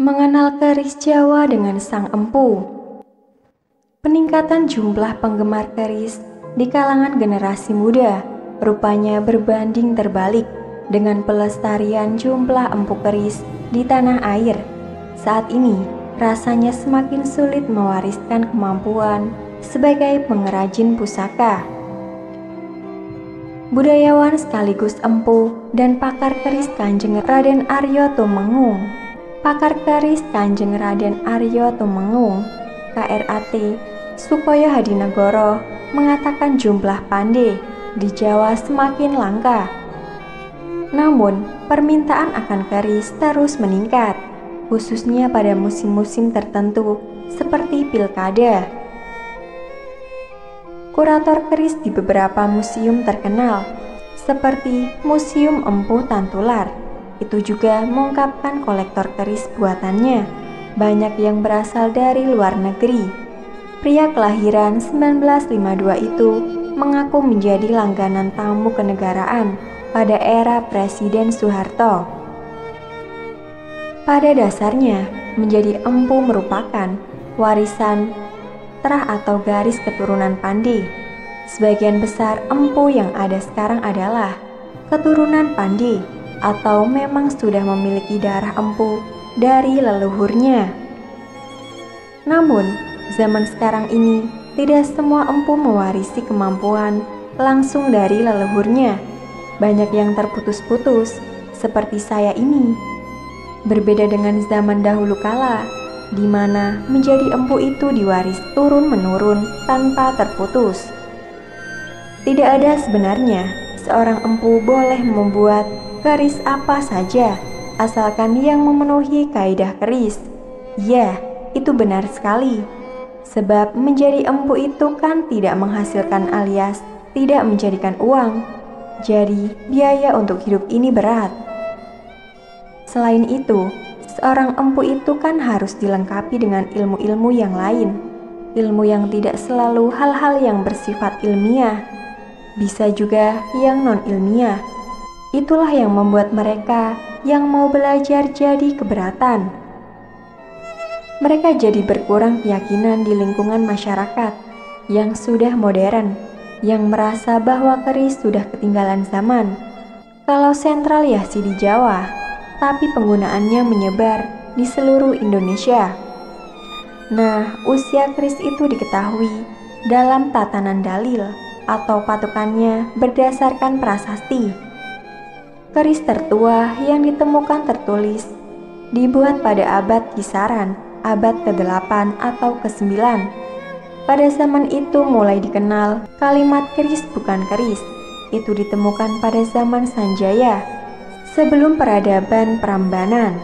Mengenal keris Jawa dengan sang empu. Peningkatan jumlah penggemar keris di kalangan generasi muda rupanya berbanding terbalik dengan pelestarian jumlah empu keris di tanah air. Saat ini rasanya semakin sulit mewariskan kemampuan sebagai pengrajin pusaka. Budayawan sekaligus empu dan pakar keris Kanjeng Raden Arya Tumenggung, pakar keris Kanjeng Raden Arya Tumenggung, KRAT, Sukoyo Hadinegoro, mengatakan jumlah pandai di Jawa semakin langka. Namun, permintaan akan keris terus meningkat, khususnya pada musim-musim tertentu seperti pilkada. Kurator keris di beberapa museum terkenal, seperti Museum Empu Tantular, itu juga mengungkapkan kolektor keris buatannya banyak yang berasal dari luar negeri. Pria kelahiran 1952 itu mengaku menjadi langganan tamu kenegaraan pada era Presiden Soeharto. Pada dasarnya, menjadi empu merupakan warisan terah atau garis keturunan pandai. Sebagian besar empu yang ada sekarang adalah keturunan pandai atau memang sudah memiliki darah empu dari leluhurnya. Namun, zaman sekarang ini tidak semua empu mewarisi kemampuan langsung dari leluhurnya. Banyak yang terputus-putus, seperti saya ini. Berbeda dengan zaman dahulu kala, di mana menjadi empu itu diwaris turun-menurun tanpa terputus. Tidak ada sebenarnya seorang empu boleh membuat keris apa saja, asalkan yang memenuhi kaidah keris. Ya, itu benar sekali. Sebab menjadi empu itu kan tidak menghasilkan alias tidak menjadikan uang. Jadi, biaya untuk hidup ini berat. Selain itu, seorang empu itu kan harus dilengkapi dengan ilmu-ilmu yang lain. Ilmu yang tidak selalu hal-hal yang bersifat ilmiah, bisa juga yang non-ilmiah. Itulah yang membuat mereka yang mau belajar jadi keberatan. Mereka jadi berkurang keyakinan di lingkungan masyarakat yang sudah modern, yang merasa bahwa keris sudah ketinggalan zaman. Kalau sentral ya sih di Jawa, tapi penggunaannya menyebar di seluruh Indonesia. Nah, usia keris itu diketahui dalam tatanan dalil atau patokannya berdasarkan prasasti. Keris tertua yang ditemukan tertulis dibuat pada abad kisaran abad ke-8 atau ke-9. Pada zaman itu mulai dikenal kalimat keris bukan keris. Itu ditemukan pada zaman Sanjaya, sebelum peradaban Prambanan.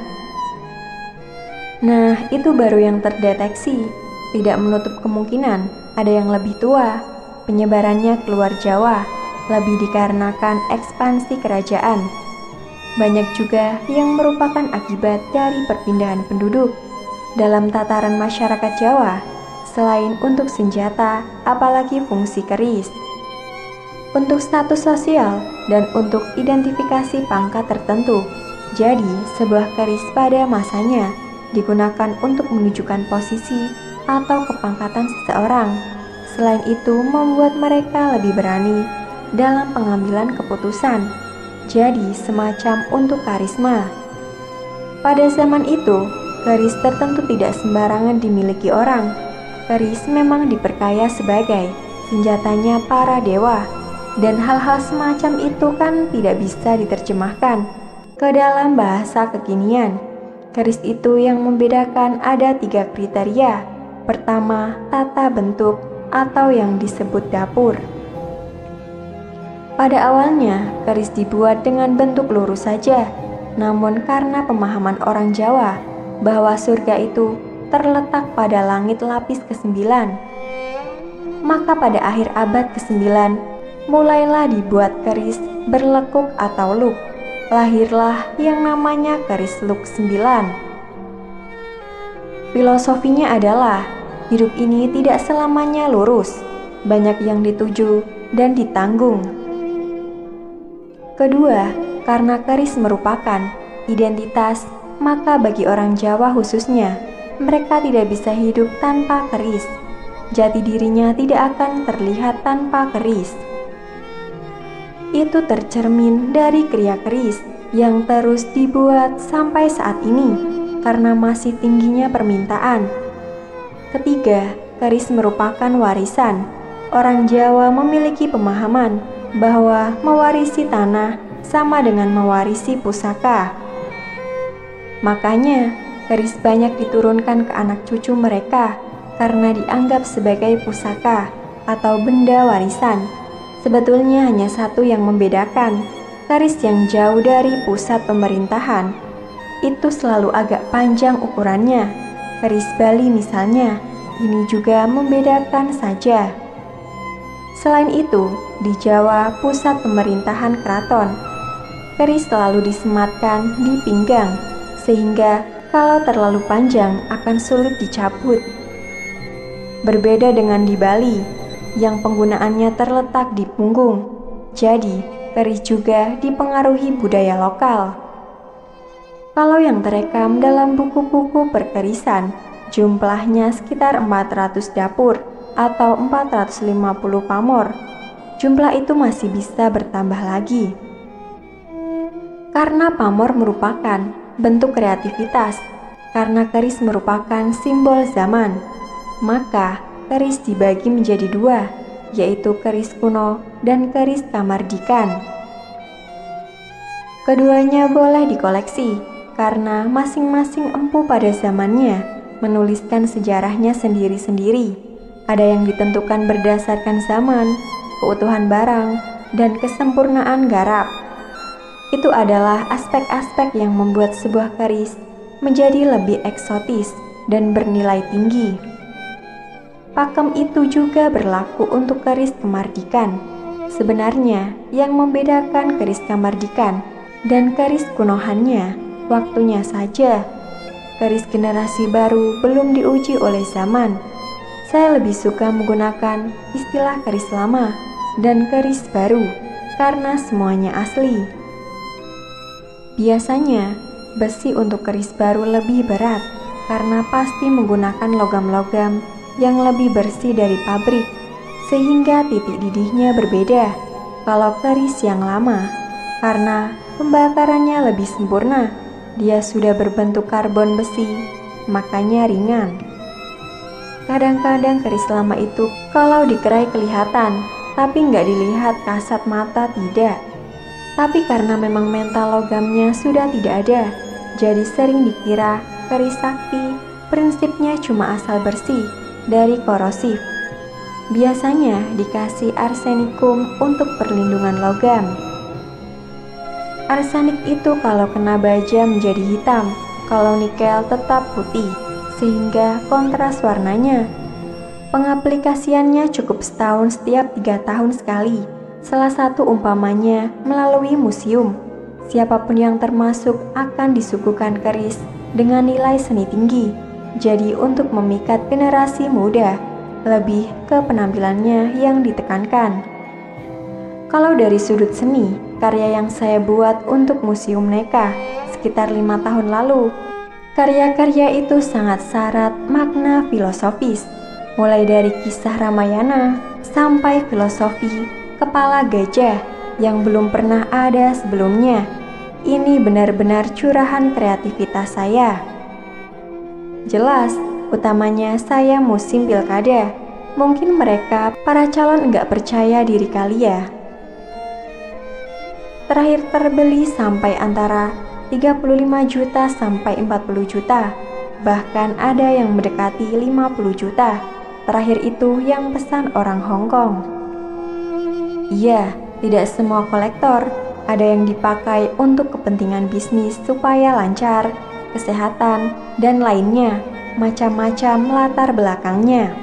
Nah, itu baru yang terdeteksi. Tidak menutup kemungkinan ada yang lebih tua. Penyebarannya keluar Jawa lebih dikarenakan ekspansi kerajaan. Banyak juga yang merupakan akibat dari perpindahan penduduk dalam tataran masyarakat Jawa, selain untuk senjata, apalagi fungsi keris, untuk status sosial dan untuk identifikasi pangkat tertentu. Jadi, sebuah keris pada masanya digunakan untuk menunjukkan posisi atau kepangkatan seseorang. Selain itu, membuat mereka lebih berani dalam pengambilan keputusan. Jadi, semacam untuk karisma. Pada zaman itu, keris tertentu tidak sembarangan dimiliki orang. Keris memang diperkaya sebagai senjatanya para dewa, dan hal-hal semacam itu kan tidak bisa diterjemahkan ke dalam bahasa kekinian. Keris itu yang membedakan ada 3 kriteria. Pertama, tata bentuk atau yang disebut dapur. Pada awalnya, keris dibuat dengan bentuk lurus saja, namun karena pemahaman orang Jawa bahwa surga itu terletak pada langit lapis ke-9, maka pada akhir abad ke-9 mulailah dibuat keris berlekuk atau luk. Lahirlah yang namanya keris luk 9. Filosofinya adalah hidup ini tidak selamanya lurus, banyak yang dituju dan ditanggung. Kedua, karena keris merupakan identitas maka bagi orang Jawa khususnya, mereka tidak bisa hidup tanpa keris. Jati dirinya tidak akan terlihat tanpa keris. Itu tercermin dari kriya keris yang terus dibuat sampai saat ini karena masih tingginya permintaan. Ketiga, keris merupakan warisan. Orang Jawa memiliki pemahaman bahwa mewarisi tanah sama dengan mewarisi pusaka. Makanya, keris banyak diturunkan ke anak cucu mereka karena dianggap sebagai pusaka atau benda warisan. Sebetulnya hanya satu yang membedakan, keris yang jauh dari pusat pemerintahan. Itu selalu agak panjang ukurannya. Keris Bali misalnya, ini juga membedakan saja. Selain itu, di Jawa pusat pemerintahan keraton, keris selalu disematkan di pinggang, sehingga kalau terlalu panjang akan sulit dicabut. Berbeda dengan di Bali, yang penggunaannya terletak di punggung. Jadi, keris juga dipengaruhi budaya lokal. Kalau yang terekam dalam buku-buku perkerisan, jumlahnya sekitar 400 dapur atau 450 pamor. Jumlah itu masih bisa bertambah lagi. Karena pamor merupakan bentuk kreativitas, karena keris merupakan simbol zaman, maka keris dibagi menjadi dua, yaitu keris kuno dan keris kamardikan. Keduanya boleh dikoleksi, karena masing-masing empu pada zamannya menuliskan sejarahnya sendiri-sendiri. Ada yang ditentukan berdasarkan zaman, keutuhan barang, dan kesempurnaan garap. Itu adalah aspek-aspek yang membuat sebuah keris menjadi lebih eksotis dan bernilai tinggi. Pakem itu juga berlaku untuk keris kamardikan. Sebenarnya, yang membedakan keris kamardikan dan keris kunohannya waktunya saja. Keris generasi baru belum diuji oleh zaman. Saya lebih suka menggunakan istilah keris lama dan keris baru karena semuanya asli. Biasanya, besi untuk keris baru lebih berat karena pasti menggunakan logam-logam yang lebih bersih dari pabrik, sehingga titik didihnya berbeda. Kalau keris yang lama, karena pembakarannya lebih sempurna, dia sudah berbentuk karbon besi, makanya ringan. Kadang-kadang keris lama itu kalau dikerai kelihatan, tapi nggak dilihat kasat mata tidak. Tapi karena memang mental logamnya sudah tidak ada, jadi sering dikira keris sakti prinsipnya cuma asal bersih dari korosif. Biasanya dikasih arsenikum untuk perlindungan logam. Arsenik itu kalau kena baja menjadi hitam, kalau nikel tetap putih, sehingga kontras warnanya. Pengaplikasiannya cukup setahun setiap 3 tahun sekali. Salah satu umpamanya melalui museum. Siapapun yang termasuk akan disuguhkan keris dengan nilai seni tinggi. Jadi untuk memikat generasi muda, lebih ke penampilannya yang ditekankan. Kalau dari sudut seni, karya yang saya buat untuk Museum Neka sekitar 5 tahun lalu, karya-karya itu sangat syarat makna filosofis, mulai dari kisah Ramayana sampai filosofi kepala gajah yang belum pernah ada sebelumnya. Ini benar-benar curahan kreativitas saya. Jelas, utamanya saya musim pilkada. Mungkin mereka, para calon nggak percaya diri kali ya. Terakhir terbeli sampai antara 35 juta sampai 40 juta. Bahkan ada yang mendekati 50 juta. Terakhir itu yang pesan orang Hong Kong. Iya, tidak semua kolektor. Ada yang dipakai untuk kepentingan bisnis supaya lancar, kesehatan, dan lainnya. Macam-macam latar belakangnya.